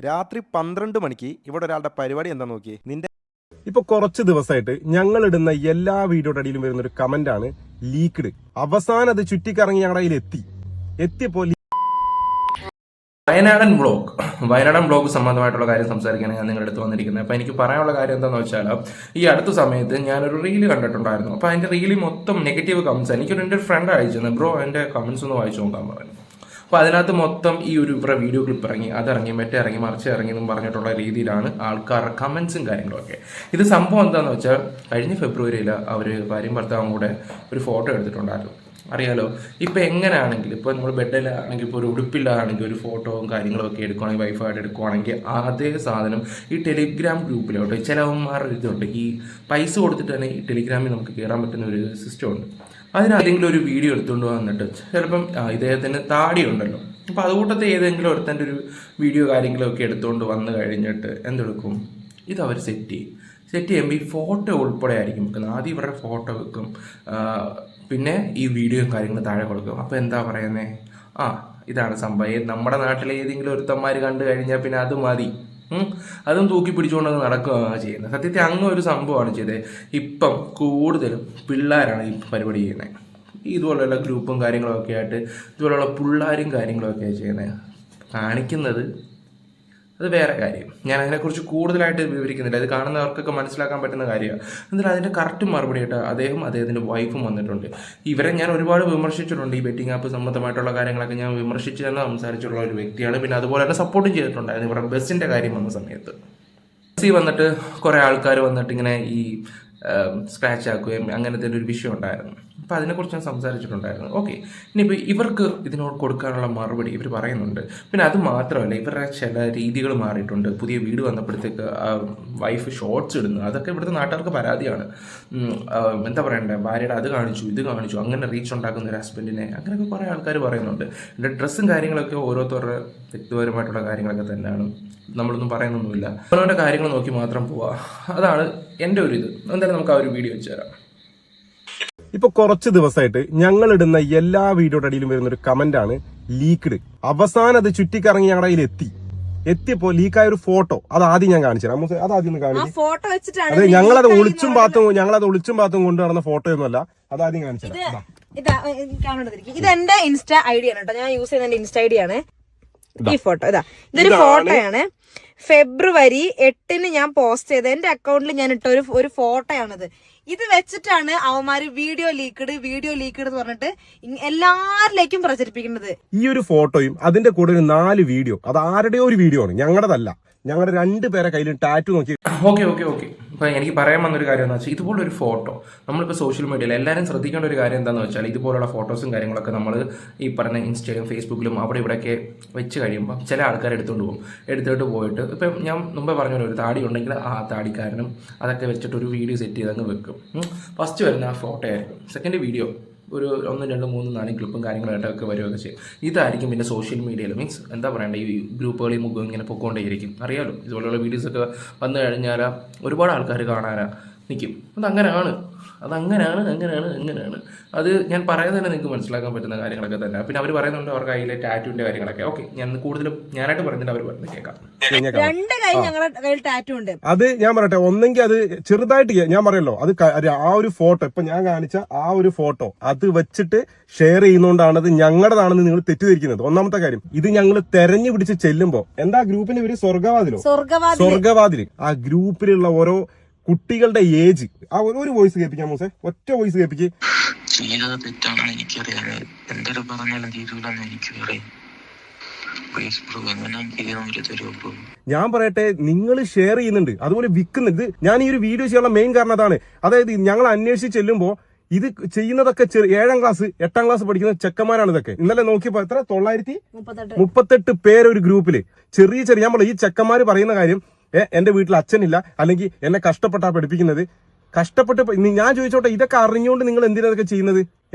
രാത്രി 12 മണിക്ക് ഇവിടെ ഒരാളുടെ പരിപാടി എന്താ നോക്കി നിന്റെ. ഇപ്പൊ കുറച്ച് ദിവസമായിട്ട് ഞങ്ങൾ ഇടുന്ന എല്ലാ വീഡിയോയുടെ അടിയിലും വരുന്ന ഒരു കമന്റ് ആണ് ലീക്ക്ഡ്. അവസാനം അത് ചുറ്റിക്കറങ്ങി ഞങ്ങളുടെ കയ്യിൽ എത്തിയപ്പോ വയനാടൻ ബ്ലോഗ് സംബന്ധമായിട്ടുള്ള കാര്യം സംസാരിക്കാൻ ഞാൻ നിങ്ങളുടെ അടുത്ത് വന്നിരിക്കുന്നത്. അപ്പോൾ എനിക്ക് പറയാനുള്ള കാര്യം എന്താണെന്ന് വെച്ചാൽ, ഈ അടുത്ത സമയത്ത് ഞാനൊരു റീല് കണ്ടിട്ടുണ്ടായിരുന്നു. അപ്പോൾ അതിൻ്റെ റീലിൽ മൊത്തം നെഗറ്റീവ് കമൻസ്. എനിക്കൊരു എൻ്റെ ഫ്രണ്ട് അയച്ചിരുന്നു, ബ്രോ എൻ്റെ കമൻസ് ഒന്ന് വായിച്ചു നോക്കാൻ പറഞ്ഞു. അപ്പോൾ അതിനകത്ത് മൊത്തം ഈ ഒരു ഇവരുടെ വീഡിയോ ക്ലിപ്പ് ഇറങ്ങി, അതിറങ്ങി, മറ്റേ ഇറങ്ങി, മറിച്ച് ഇറങ്ങി എന്നും പറഞ്ഞിട്ടുള്ള രീതിയിലാണ് ആൾക്കാരുടെ കമൻസും കാര്യങ്ങളൊക്കെ. ഇത് സംഭവം എന്താണെന്ന് വെച്ചാൽ, കഴിഞ്ഞ ഫെബ്രുവരിയിൽ അവർ ഭാര്യയും ഭർത്താവും കൂടെ ഒരു ഫോട്ടോ എടുത്തിട്ടുണ്ടായിരുന്നു. അറിയാലോ, ഇപ്പം എങ്ങനെയാണെങ്കിൽ ഇപ്പോൾ നമ്മൾ ബെഡിലാണെങ്കിൽ, ഇപ്പോൾ ഒരു ഉടുപ്പില്ലാണെങ്കിൽ ഒരു ഫോട്ടോയും കാര്യങ്ങളൊക്കെ എടുക്കുകയാണെങ്കിൽ, വൈഫായിട്ട് എടുക്കുകയാണെങ്കിൽ അതേ സാധനം ഈ ടെലിഗ്രാം ഗ്രൂപ്പിലോട്ട് ചിലവന്മാരുടെ ഇതുണ്ട്. ഈ പൈസ കൊടുത്തിട്ട് തന്നെ ഈ ടെലിഗ്രാമിൽ നമുക്ക് കയറാൻ പറ്റുന്ന ഒരു സിസ്റ്റം ഉണ്ട്. അതിനാരെങ്കിലും ഒരു വീഡിയോ എടുത്തുകൊണ്ട് വന്നിട്ട്, ചിലപ്പം ഇദ്ദേഹത്തിന് താടി ഉണ്ടല്ലോ, അപ്പോൾ അതുകൂട്ടത്തെ ഏതെങ്കിലും ഒരുത്തൻ്റെ ഒരു വീഡിയോ കാര്യങ്ങളൊക്കെ എടുത്തുകൊണ്ട് വന്നു കഴിഞ്ഞിട്ട് എന്തെടുക്കും, ഇതവർ സെറ്റ് ചെയ്യുമ്പോൾ ഈ ഫോട്ടോ ഉൾപ്പെടെ ആയിരിക്കും വെക്കുന്നത്. ആദ്യം ഇവരുടെ ഫോട്ടോ വെക്കും, പിന്നെ ഈ വീഡിയോയും കാര്യങ്ങളും താഴെ കൊടുക്കും. അപ്പോൾ എന്താ പറയുന്നത്, ഇതാണ് സംഭവം. നമ്മുടെ നാട്ടിലെ ഏതെങ്കിലും ഒരുത്തന്മാർ കണ്ടു കഴിഞ്ഞാൽ പിന്നെ അത് മതി, അതും തൂക്കി പിടിച്ചുകൊണ്ടൊക്കെ നടക്കുകയാണ് ചെയ്യുന്നത്. സത്യത്തിൽ അങ്ങനെ ഒരു സംഭവമാണ് ചെയ്തത്. ഇപ്പം കൂടുതലും പിള്ളേരാണ് ഈ പരിപാടി ചെയ്യുന്നത്. ഇതുപോലെയുള്ള ഗ്രൂപ്പും കാര്യങ്ങളൊക്കെ ആയിട്ട് ഇതുപോലെയുള്ള പിള്ളേരും കാര്യങ്ങളൊക്കെ ചെയ്യുന്നത്. കാണിക്കുന്നത് അത് വേറെ കാര്യം. ഞാൻ അതിനെക്കുറിച്ച് കൂടുതലായിട്ട് വിവരിക്കുന്നില്ല, അത് കാണുന്നവർക്കൊക്കെ മനസ്സിലാക്കാൻ പറ്റുന്ന കാര്യമാണ്. എന്നിട്ട് അതിൻ്റെ കറക്റ്റ് മറുപടിയായിട്ട് അദ്ദേഹത്തിൻ്റെ വൈഫും വന്നിട്ടുണ്ട്. ഇവരെ ഞാൻ ഒരുപാട് വിമർശിച്ചിട്ടുണ്ട്. ഈ ബെറ്റിംഗ് ആപ്പ് സംബന്ധമായിട്ടുള്ള കാര്യങ്ങളൊക്കെ ഞാൻ വിമർശിച്ച് തന്നെ സംസാരിച്ചിട്ടുള്ള ഒരു വ്യക്തിയാണ്. പിന്നെ അതുപോലെ തന്നെ സപ്പോർട്ടും ചെയ്തിട്ടുണ്ടായിരുന്നു. ഇവരുടെ ബസ്സിൻ്റെ കാര്യം വന്ന സമയത്ത് ബസ്സിൽ വന്നിട്ട് കുറേ ആൾക്കാർ വന്നിട്ട് ഇങ്ങനെ ഈ സ്ക്രാച്ച് ആക്കുകയും അങ്ങനത്തെ ഒരു വിഷയം ഉണ്ടായിരുന്നു. അപ്പോൾ അതിനെക്കുറിച്ച് ഞാൻ സംസാരിച്ചിട്ടുണ്ടായിരുന്നു. ഓക്കെ, ഇനിയിപ്പോൾ ഇവർക്ക് ഇതിനോട് കൊടുക്കാനുള്ള മറുപടി ഇവർ പറയുന്നുണ്ട്. പിന്നെ അത് മാത്രമല്ല, ഇവരുടെ ചില രീതികൾ മാറിയിട്ടുണ്ട്. പുതിയ വീട് വന്നപ്പോഴത്തേക്ക് വൈഫ് ഷോർട്സ് ഇടുന്നു, അതൊക്കെ ഇവിടുത്തെ നാട്ടുകാർക്ക് പരാതിയാണ്. എന്താ പറയണ്ടേ, ഭാര്യയുടെ അത് കാണിച്ചു, ഇത് കാണിച്ചു, അങ്ങനെ റീച്ച് ഉണ്ടാക്കുന്ന ഒരു ഹസ്ബൻഡിനെ, അങ്ങനെയൊക്കെ കുറേ ആൾക്കാർ പറയുന്നുണ്ട്. എൻ്റെ ഡ്രസ്സും കാര്യങ്ങളൊക്കെ ഓരോരുത്തരുടെ വ്യക്തിപരമായിട്ടുള്ള കാര്യങ്ങളൊക്കെ തന്നെയാണ്, നമ്മളൊന്നും പറയുന്നൊന്നുമില്ല. അവനവൻ്റെ കാര്യങ്ങൾ നോക്കി മാത്രം പോവുക, അതാണ് എൻ്റെ ഒരു ഇത്. എന്തായാലും നമുക്ക് ആ ഒരു വീഡിയോ വെച്ച് തരാം. ഇപ്പൊ കുറച്ച് ദിവസമായിട്ട് ഞങ്ങൾ ഇടുന്ന എല്ലാ വീഡിയോയുടെ അടിയിലും വരുന്ന ഒരു കമന്റ് ആണ് ലീക്ക്ഡ്. അവസാനം അത് ചുറ്റിക്കറങ്ങി ഞങ്ങളുടെ കയ്യിൽ എത്തിയപ്പോ ലീക്കായ ഒരു ഫോട്ടോ അത് ആദ്യം ഞാൻ കാണിച്ചു തരാം. അത് ആദ്യം ഒന്ന് കാണിച്ചു. അതെ, ഞങ്ങളത് ഒളിച്ചും പാത്തും കൊണ്ട് നടന്ന ഫോട്ടോ ഒന്നുമല്ല, അത് ആദ്യം കാണിച്ചു തരാം. ഇത് എന്റെ ഇൻസ്റ്റ ഐ ഡി ആണ് കേട്ടോ, ഞാൻ യൂസ് ചെയ്യുന്ന ഇൻസ്റ്റ ഐ ഡി ആണ് ഈ ഫോട്ടോ. ഇതൊരു ഫോട്ടോയാണ്. ഫെബ്രുവരി 8 ഞാൻ പോസ്റ്റ് ചെയ്ത എന്റെ അക്കൗണ്ടിൽ ഞാൻ ഇട്ട ഒരു ഫോട്ടോയാണിത്. ഇത് വെച്ചിട്ടാണ് അവന്മാര് വീഡിയോ ലീക്ക്ഡ് എന്ന് പറഞ്ഞിട്ട് എല്ലാരിലേക്കും പ്രചരിപ്പിക്കുന്നത്. ഈ ഒരു ഫോട്ടോയും അതിന്റെ കൂടെ ഒരു 4 വീഡിയോ, അത് ആരുടെയോ ഒരു വീഡിയോ ആണ്, ഞങ്ങളുടെതല്ല. ഞങ്ങളുടെ 2 പേരെ കയ്യിൽ ടാറ്റു നോക്കി. ഓക്കെ. അപ്പോൾ എനിക്ക് പറയാൻ വന്നൊരു കാര്യം എന്ന് വെച്ചാൽ, ഇതുപോലൊരു ഫോട്ടോ നമ്മളിപ്പോൾ സോഷ്യൽ മീഡിയയിൽ എല്ലാവരും ശ്രദ്ധിക്കേണ്ട ഒരു കാര്യം എന്താണെന്ന് വെച്ചാൽ, ഇതുപോലുള്ള ഫോട്ടോസും കാര്യങ്ങളൊക്കെ നമ്മൾ ഈ പറഞ്ഞ ഇൻസ്റ്റയിലും ഫേസ്ബുക്കിലും അവിടെ ഇവിടെയൊക്കെ വെച്ച് കഴിയുമ്പോൾ ചില ആൾക്കാർ എടുത്തോട്ട് പോയിട്ട്, ഇപ്പം ഞാൻ മുമ്പേ പറഞ്ഞ ഒരു താടി ഉണ്ടെങ്കിൽ ആ താടിക്കാരനും അതൊക്കെ വെച്ചിട്ട് ഒരു വീഡിയോ സെറ്റ് ചെയ്ത് അങ്ങ് വെക്കും. ഫസ്റ്റ് വരുന്ന ആ ഫോട്ടോ ആയിരിക്കും, സെക്കൻഡ് വീഡിയോ ഒരു 1, 2, 3, 4 ക്ലിപ്പും കാര്യങ്ങളായിട്ടൊക്കെ വരികയൊക്കെ ചെയ്യും. ഇതായിരിക്കും പിന്നെ സോഷ്യൽ മീഡിയയിൽ, മീൻസ് എന്താ പറയണ്ടേ, ഈ ഗ്രൂപ്പുകളിൽ മുഖം ഇങ്ങനെ പൊക്കോണ്ടേയിരിക്കും. അറിയാലോ, ഇതുപോലെയുള്ള വീഡിയോസൊക്കെ വന്നു കഴിഞ്ഞാൽ ഒരുപാട് ആൾക്കാർ കാണാനാ നിൽക്കും. അതങ്ങനെയാണ്. അത് ഞാൻ പറയാൻ തന്നെ നിങ്ങൾക്ക് മനസ്സിലാക്കാൻ പറ്റുന്ന കാര്യങ്ങളൊക്കെ തന്നെ. പിന്നെ അവർ പറയുന്നുണ്ട് അവർക്ക് കയ്യിലെ ടാറ്റുവിൻ്റെ കാര്യങ്ങളൊക്കെ. ഓക്കെ, ഞാൻ കൂടുതലും ഞാനായിട്ട് പറഞ്ഞിട്ട് അവർ പറഞ്ഞ് കേൾക്കാം. അത് ഞാൻ പറയട്ടെ, ഒന്നെങ്കിൽ അത് ചെറുതായിട്ട് ഞാൻ പറയല്ലോ, അത് ആ ഒരു ഫോട്ടോ, ഇപ്പൊ ഞാൻ കാണിച്ച ആ ഒരു ഫോട്ടോ അത് വെച്ചിട്ട് ഷെയർ ചെയ്യുന്നോണ്ടാണ് അത് ഞങ്ങളുടേതാണെന്ന് നിങ്ങൾ തെറ്റിദ്ധരിക്കുന്നത്. ഒന്നാമത്തെ കാര്യം, ഇത് ഞങ്ങൾ തെരഞ്ഞു പിടിച്ച് ചെല്ലുമ്പോ എന്താ ഗ്രൂപ്പിന്റെ പേര്, സ്വർഗവാതിൽ. ആ ഗ്രൂപ്പിലുള്ള ഓരോ കുട്ടികളുടെ ഏജ്, ആ ഒരു വോയിസ് കേൾപ്പിക്കാം മൂസേ, ഒറ്റ വോയിസ് കേൾപ്പിക്ക്. ചെയ്തത് തെറ്റാണെന്ന് എനിക്കറിയാം, എന്തൊരു പറഞ്ഞാലും തീരൂലെന്ന് എനിക്കറിയാം. ഞാൻ പറയട്ടെ, നിങ്ങൾ ഷെയർ ചെയ്യുന്നുണ്ട്, അതുപോലെ വിൽക്കുന്നുണ്ട്. ഞാൻ ഈ ഒരു വീഡിയോ ചെയ്യാനുള്ള മെയിൻ കാരണം അതാണ്. അതായത് ഞങ്ങൾ അന്വേഷിച്ച് ചെല്ലുമ്പോൾ ഇത് ചെയ്യുന്നതൊക്കെ 7ാം ക്ലാസ് 8ാം ക്ലാസ് പഠിക്കുന്ന ചെക്കന്മാരാണ്. ഇതൊക്കെ ഇന്നലെ നോക്കിയപ്പോ എത്ര 938 പേര് ഒരു ഗ്രൂപ്പില്. ചെറിയ ഞാൻ പറയാം, ഈ ചെക്കന്മാര് പറയുന്ന കാര്യം, എന്റെ വീട്ടിൽ അച്ഛനില്ല, അല്ലെങ്കിൽ എന്നെ കഷ്ടപ്പെട്ടാ പഠിപ്പിക്കുന്നത്. കഷ്ടപ്പെട്ട് ഞാൻ ചോദിച്ചോട്ടെ, ഇതൊക്കെ അറിഞ്ഞുകൊണ്ട് നിങ്ങൾ എന്തിനാ ഇതൊക്കെ ചെയ്യുന്നത്?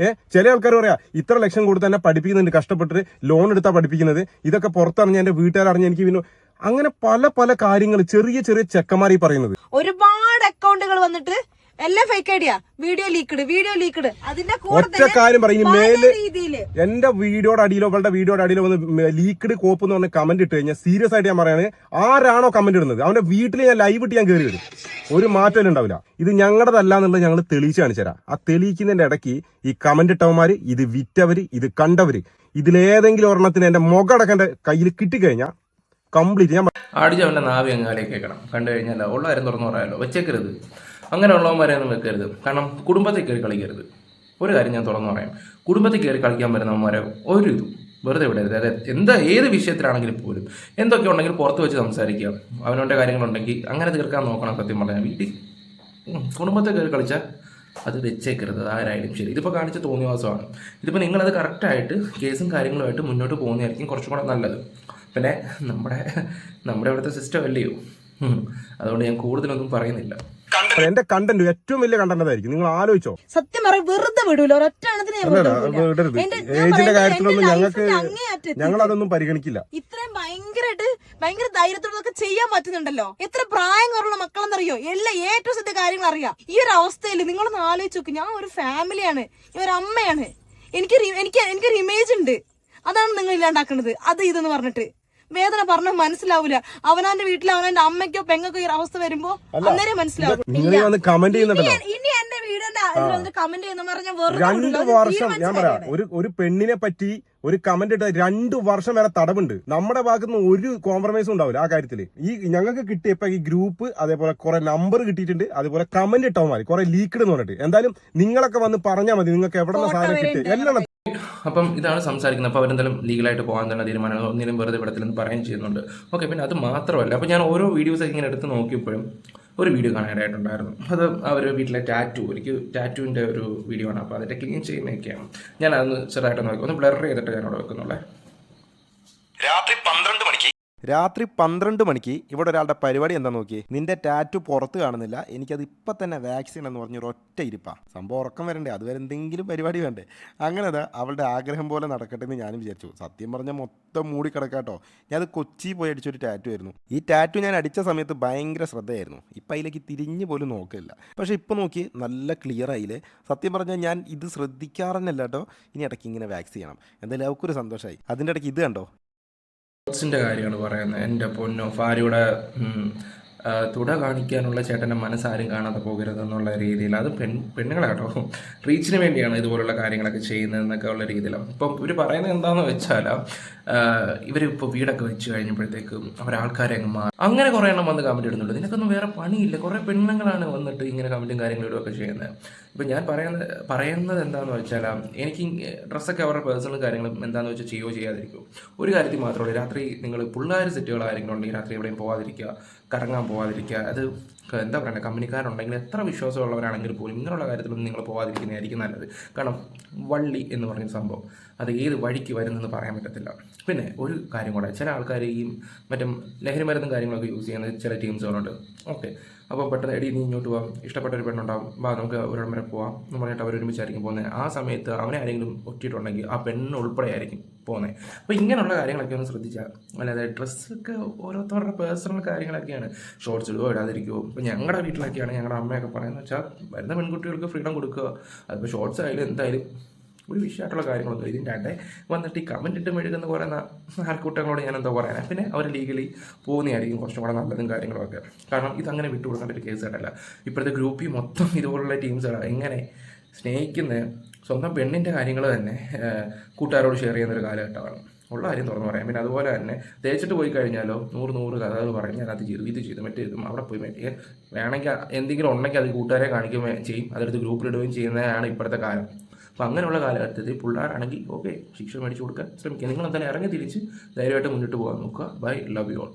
ചില ആൾക്കാർ പറയാ, ഇത്ര ലക്ഷം കൊടുത്ത് തന്നെ പഠിപ്പിക്കുന്നുണ്ട്, കഷ്ടപ്പെട്ടിട്ട് ലോൺ എടുത്താ പഠിപ്പിക്കുന്നത്. ഇതൊക്കെ പുറത്തറിഞ്ഞ എന്റെ വീട്ടുകാരറിഞ്ഞ എനിക്ക് പിന്നെ അങ്ങനെ പല കാര്യങ്ങൾ ചെറിയ ചെക്കന്മാരീ പറയുന്നത്. ഒരുപാട് അക്കൗണ്ടുകൾ വന്നിട്ട് എല്ലാം ഫേക്ക് ഐഡിയ. വീഡിയോ ലീക്ക്ഡ് അതിന്റെ ഒറ്റ കാര്യം പറയും, ഇനി മേലെ രീതിയില് എന്റെ വീഡിയോയുടെ അടിയിലോ അവളുടെ വീഡിയോയുടെ അടിയിലോ വന്ന് ലീക്ക്ഡ് കോപ്പ് എന്ന് പറഞ്ഞ കമന്റ് ഇട്ട് കഴിഞ്ഞാൽ സീരിയസ് ആയിട്ട് ഞാൻ പറയാണ്, ആരാണോ കമന്റ് ഇടുന്നത് അവന്റെ വീട്ടിൽ ഞാൻ ലൈവ് ഇട്ട് ഞാൻ കയറി വരും. ഒരു മാറ്റം ഉണ്ടാവില്ല. ഇത് ഞങ്ങളുടെതല്ല എന്നുള്ളത് ഞങ്ങൾ തെളിയിച്ച് കാണിച്ചു തരാം. ആ തെളിയിക്കുന്നതിന്റെ ഇടയ്ക്ക് ഈ കമന്റ് ഇട്ടവന്മാര്, ഇത് വിറ്റവര്, ഇത് കണ്ടവര്, ഇതിലേതെങ്കിലും ഒരെണ്ണത്തിന് എന്റെ മുഖടക്കം എന്റെ കയ്യിൽ കിട്ടിക്കഴിഞ്ഞാൽ കംപ്ലീറ്റ് ഞാൻ അടിച്ചവൻ്റെ നാവി അങ്ങാലേക്ക് കേൾക്കണം. കണ്ടു കഴിഞ്ഞാൽ ഉള്ള കാര്യം തുറന്നു പറയാമല്ലോ, വെച്ചേക്കരുത്. അങ്ങനെയുള്ളവന്മാരെയൊന്നും വെക്കരുത്. കാരണം കുടുംബത്തിൽ കയറി കളിക്കരുത്. ഒരു കാര്യം ഞാൻ തുറന്നു പറയാം, കുടുംബത്തിൽ കയറി കളിക്കാൻ വരുന്നവന്മാരെ ഒരു ഇതും വെറുതെ വിടരുത്. അതായത് ഏത് വിഷയത്തിലാണെങ്കിലും പോലും എന്തൊക്കെ ഉണ്ടെങ്കിലും പുറത്ത് വെച്ച് സംസാരിക്കുക. അവനവൻ്റെ കാര്യങ്ങളുണ്ടെങ്കിൽ അങ്ങനെ തീർക്കാൻ നോക്കണം. സത്യം പറഞ്ഞാൽ വീട്ടിൽ കുടുംബത്തിൽ കയറി കളിച്ചാൽ അത് വെച്ചേക്കരുത് ആരായാലും ശരി. ഇതിപ്പോൾ കാണിച്ച തോന്നിവാസമാണ്. ഇതിപ്പോൾ നിങ്ങളത് കറക്റ്റായിട്ട് കേസും കാര്യങ്ങളുമായിട്ട് മുന്നോട്ട് പോകുന്നതായിരിക്കും കുറച്ചും കൂടെ നല്ലത്. പിന്നെ നമ്മുടെ ഇവിടുത്തെ സിസ്റ്റം അല്ലയോ, അതുകൊണ്ട് ഞാൻ കൂടുതലൊന്നും പറയുന്നില്ല. എന്റെ കണ്ടന്റ് ഏറ്റവും വലിയ കണ്ടന്റ് ആയിരിക്കും. നിങ്ങൾ ആലോചിച്ചോ. സത്യം പറയാം, വെറുതെ വിടൂല ഒരൊറ്റ വിടരുത്. ഏജിന്റെ കാര്യത്തിലൊന്നും ഞങ്ങൾ അതൊന്നും പരിഗണിക്കില്ല. ഇത്രയും ഭയങ്കര ധൈര്യത്തോടൊക്കെ ചെയ്യാൻ പറ്റുന്നുണ്ടല്ലോ. എത്ര പ്രായം കുറവുള്ള മക്കളെന്നറിയോ, എല്ലാം ഏറ്റവും സത്യ കാര്യങ്ങൾ അറിയാം. ഈ ഒരു അവസ്ഥയിൽ നിങ്ങളൊന്ന് ആലോചിച്ച് നോക്ക്. ഞാൻ ഒരു ഫാമിലിയാണ്, ഞാൻ ഒരു അമ്മയാണ്. എനിക്കൊരു ഇമേജ് ഉണ്ട്. അതാണ് നിങ്ങൾ ഇല്ലാണ്ടാക്കുന്നത്. അത് ഇതെന്ന് പറഞ്ഞിട്ട് വേദന പറഞ്ഞാൽ മനസ്സിലാവൂല. അവനാന്റെ വീട്ടിൽ അവനാന്റെ അമ്മയ്ക്കോ പെങ്ങൾക്കോ ഈ അവസ്ഥ വരുമ്പോ അന്നേരം മനസ്സിലാവും. ഇനി എന്റെ വീടിന്റെ കമന്റ് ചെയ്യുന്ന പറഞ്ഞാൽ 2 വർഷം ഞാൻ പറയാം, ഒരു പെണ്ണിനെ പറ്റി ഒരു കമന്റ് ഇട്ട 2 വർഷം വരെ തടവുണ്ട്. നമ്മുടെ ഭാഗത്ത് നിന്ന് ഒരു കോംപ്രമൈസും ഉണ്ടാവില്ല ആ കാര്യത്തില്. ഈ ഞങ്ങൾക്ക് കിട്ടിയപ്പോ ഈ ഗ്രൂപ്പ്, അതേപോലെ കുറെ നമ്പർ കിട്ടിയിട്ടുണ്ട്, അതേപോലെ കമന്റ് ഇട്ടവന്മാര് കുറെ ലീക്ക്ഡ് എന്ന് പറഞ്ഞിട്ട്. എന്തായാലും നിങ്ങളൊക്കെ വന്ന് പറഞ്ഞാൽ മതി നിങ്ങൾക്ക് എവിടെ നിന്ന് സാധനം കിട്ടി എല്ലാം. അപ്പം ഇതാണ് സംസാരിക്കുന്നത്. അപ്പോൾ അവരെന്തായാലും ലീഗലായിട്ട് പോകാൻ തന്നെ തീരുമാനങ്ങൾ ഒന്നിനും വെറുതെ വിടത്തില്ലെന്ന് പറയുകയും ചെയ്യുന്നുണ്ട്. ഓക്കെ, പിന്നെ അത് മാത്രമല്ല, അപ്പോൾ ഞാൻ ഓരോ വീഡിയോസൊക്കെ ഇങ്ങനെ എടുത്ത് നോക്കിയപ്പോഴും ഒരു വീഡിയോ കാണാനായിട്ടുണ്ടായിരുന്നു. അത് അവർ വീട്ടിലെ ടാറ്റുവിൻ്റെ ഒരു വീഡിയോ ആണ്. അപ്പോൾ അതിൻ്റെ ക്ലീൻ ചെയ്യുന്നതൊക്കെയാണ്. ഞാൻ അതൊന്ന് ചെറുതായിട്ട് നോക്കി ഒന്ന് ബ്ലർ ചെയ്തിട്ട് ഞാനവിടെ വെക്കുന്നുള്ളേ. രാത്രി 12 മണിക്ക് ഇവിടെ ഒരാളുടെ പരിപാടി എന്താ നോക്കി, നിന്റെ ടാറ്റു പുറത്ത് കാണുന്നില്ല, എനിക്കത് ഇപ്പം തന്നെ വാക്സിൻ എന്ന് പറഞ്ഞൊരു ഒറ്റ ഇരിപ്പാ. സംഭവം ഉറക്കം വരണ്ടേ, അതുവരെ എന്തെങ്കിലും പരിപാടി വേണ്ടേ. അങ്ങനെ അവളുടെ ആഗ്രഹം പോലെ നടക്കട്ടെ എന്ന് ഞാനും വിചാരിച്ചു. സത്യം പറഞ്ഞാൽ മൊത്തം മൂടിക്കിടക്കാട്ടോ. ഞാനത് കൊച്ചി പോയി അടിച്ചൊരു ടാറ്റു ആയിരുന്നു. ഈ ടാറ്റു ഞാൻ അടിച്ച സമയത്ത് ഭയങ്കര ശ്രദ്ധയായിരുന്നു. ഇപ്പം അതിലേക്ക് തിരിഞ്ഞു പോലും നോക്കില്ല. പക്ഷേ ഇപ്പം നോക്കി നല്ല ക്ലിയർ ആയില്ലേ. സത്യം പറഞ്ഞാൽ ഞാൻ ഇത് ശ്രദ്ധിക്കാറന്നല്ല കേട്ടോ. ഇനി ഇടയ്ക്ക് ഇങ്ങനെ വാക്സ് ചെയ്യണം. എന്തായാലും അവർക്കൊരു സന്തോഷമായി. അതിൻ്റെ ഇടയ്ക്ക് ഇത് കണ്ടോ, ഷോർട്സിൻ്റെ കാര്യമാണ് പറയുന്നത്. എൻ്റെ പൊന്നോ, ഭാര്യയുടെ തുട കാണിക്കാനുള്ള ചേട്ടൻ്റെ മനസ്സാരും കാണാതെ പോകരുത് എന്നുള്ള രീതിയിൽ. അത് പെണ്ണുങ്ങളാട്ടോ, റീച്ചിന് വേണ്ടിയാണ് ഇതുപോലുള്ള കാര്യങ്ങളൊക്കെ ചെയ്യുന്നതെന്നൊക്കെ ഉള്ള രീതിയിലാണ്. ഇപ്പം ഇവർ പറയുന്നത് എന്താണെന്ന് വെച്ചാൽ, ഇവരിപ്പോൾ വീടൊക്കെ വെച്ച് കഴിഞ്ഞപ്പോഴത്തേക്കും അവരാൾക്കാരെ അങ്ങ് മാറി അങ്ങനെ കുറേ എണ്ണം വന്ന് കമൻറ്റ് ഇടുന്നുണ്ട്. നിനക്കൊന്നും വേറെ പണിയില്ല, കുറേ പെണ്ണുങ്ങളാണ് വന്നിട്ട് ഇങ്ങനെ കമൻറ്റും കാര്യങ്ങളും ഒക്കെ ചെയ്യുന്നത്. ഇപ്പം ഞാൻ പറയുന്നത് എന്താണെന്ന് വെച്ചാൽ, എനിക്ക് ഡ്രസ്സൊക്കെ അവരുടെ പേഴ്സണൽ കാര്യങ്ങളും എന്താണെന്ന് വെച്ചാൽ ചെയ്യുകയോ ചെയ്യാതിരിക്കുമോ ഒരു കാര്യത്തിൽ മാത്രമേ ഉള്ളൂ. രാത്രി നിങ്ങൾ പിള്ളേർ സെറ്റുകളായിരിക്കണം ഉണ്ടെങ്കിൽ രാത്രി എവിടെയും പോകാതിരിക്കുക, കറങ്ങാൻ പോകാതിരിക്കുക. അത് എന്താ പറയുക, കമ്പനിക്കാരുണ്ടെങ്കിൽ എത്ര വിശ്വാസമുള്ളവരാണെങ്കിൽ പോലും ഇങ്ങനെയുള്ള കാര്യത്തിലൊന്നും നിങ്ങൾ പോകാതിരിക്കുന്നതായിരിക്കും നല്ലത്. കാരണം വള്ളി എന്ന് പറയുന്ന സംഭവം അത് ഏത് വഴിക്ക് വരുന്നെന്ന് പറയാൻ പറ്റത്തില്ല. പിന്നെ ഒരു കാര്യം കൂടെ, ചില ആൾക്കാർ ഈ മറ്റും ലഹരി മരുന്നും കാര്യങ്ങളൊക്കെ യൂസ് ചെയ്യുന്ന ചില ടീംസുകളുണ്ട്. ഓക്കെ, അപ്പോൾ പെട്ടെന്ന് എടി നീ ഇങ്ങോട്ട് പോകാം, ഇഷ്ടപ്പെട്ട ഒരു പെണ്ണുണ്ടാവും, വാ നമുക്ക് ഒരിടം വരെ പോവാം എന്ന് പറഞ്ഞിട്ട് അവരൊരുമിച്ചായിരിക്കും പോകുന്നത്. ആ സമയത്ത് അവനെ ആരെങ്കിലും ഒറ്റിയിട്ടുണ്ടെങ്കിൽ ആ പെണ്ണ് ഉൾപ്പെടെ ആയിരിക്കും പോകുന്നത്. അപ്പോൾ ഇങ്ങനെയുള്ള കാര്യങ്ങളൊക്കെ ഒന്ന് ശ്രദ്ധിച്ചാൽ. അല്ലാതെ ഡ്രസ്സൊക്കെ ഓരോരുത്തരുടെ പേഴ്സണൽ കാര്യങ്ങളൊക്കെയാണ്. ഷോർട്സ് ഇടുകയോ ഇടാതിരിക്കുമോ. ഇപ്പോൾ ഞങ്ങളുടെ വീട്ടിലൊക്കെയാണ് ഞങ്ങളുടെ അമ്മയൊക്കെ പറയുന്നത് വെച്ചാൽ, വരുന്ന പെൺകുട്ടികൾക്ക് ഫ്രീഡം കൊടുക്കുക. അതിപ്പോൾ ഷോർട്സ് ആയാലും എന്തായാലും ഒരു വിഷയമായിട്ടുള്ള കാര്യങ്ങളൊന്നും. ഇതിൻ്റെ അടെ വന്നിട്ട് ഈ കമൻറ്റ് ഇട്ട് മെഴുകുന്ന പറയുന്ന ആൾക്കൂട്ടങ്ങളോട് ഞാൻ എന്താ പറയാനാണ്. പിന്നെ അവർ ലീഗലി പോകുന്നതായിരിക്കും കുറച്ചും കൂടെ നല്ലതും കാര്യങ്ങളൊക്കെ. കാരണം ഇതങ്ങനെ വിട്ടുകൊടുക്കേണ്ട ഒരു കേസായിട്ടല്ല. ഇപ്പോഴത്തെ ഗ്രൂപ്പിൽ മൊത്തം ഇതുപോലുള്ള ടീംസുകളാണ്. എങ്ങനെ സ്നേഹിക്കുന്ന സ്വന്തം പെണ്ണിൻ്റെ കാര്യങ്ങൾ തന്നെ കൂട്ടുകാരോട് ഷെയർ ചെയ്യുന്നൊരു കാലഘട്ടമാണ്. ഉള്ള കാര്യം തുറന്നു പറയാം. പിന്നെ അതുപോലെ തന്നെ തേച്ചിട്ട് പോയി കഴിഞ്ഞാലോ 100 കഥകൾ പറഞ്ഞ് ഞാൻ അത് ചെയ്തു ഇത് ചെയ്തു മറ്റേ ഇതും അവിടെ പോയി മറ്റേ വേണമെങ്കിൽ എന്തെങ്കിലും ഉണ്ടെങ്കിൽ അത് കൂട്ടുകാരെ കാണിക്കുകയും ചെയ്യും, അതെടുത്ത് ഗ്രൂപ്പിലിടുകയും ചെയ്യുന്നതാണ് ഇപ്പോഴത്തെ കാലം. അപ്പോൾ അങ്ങനെയുള്ള കാലഘട്ടത്തിൽ പിള്ളേരാണെങ്കിൽ ഓക്കെ ശിക്ഷ മേടിച്ച് കൊടുക്കാൻ ശ്രമിക്കുക. നിങ്ങൾ എന്തായാലും ഇറങ്ങി തിരിച്ച് ധൈര്യമായിട്ട് മുന്നോട്ട് പോകാൻ നോക്കുക. Bye, love you all.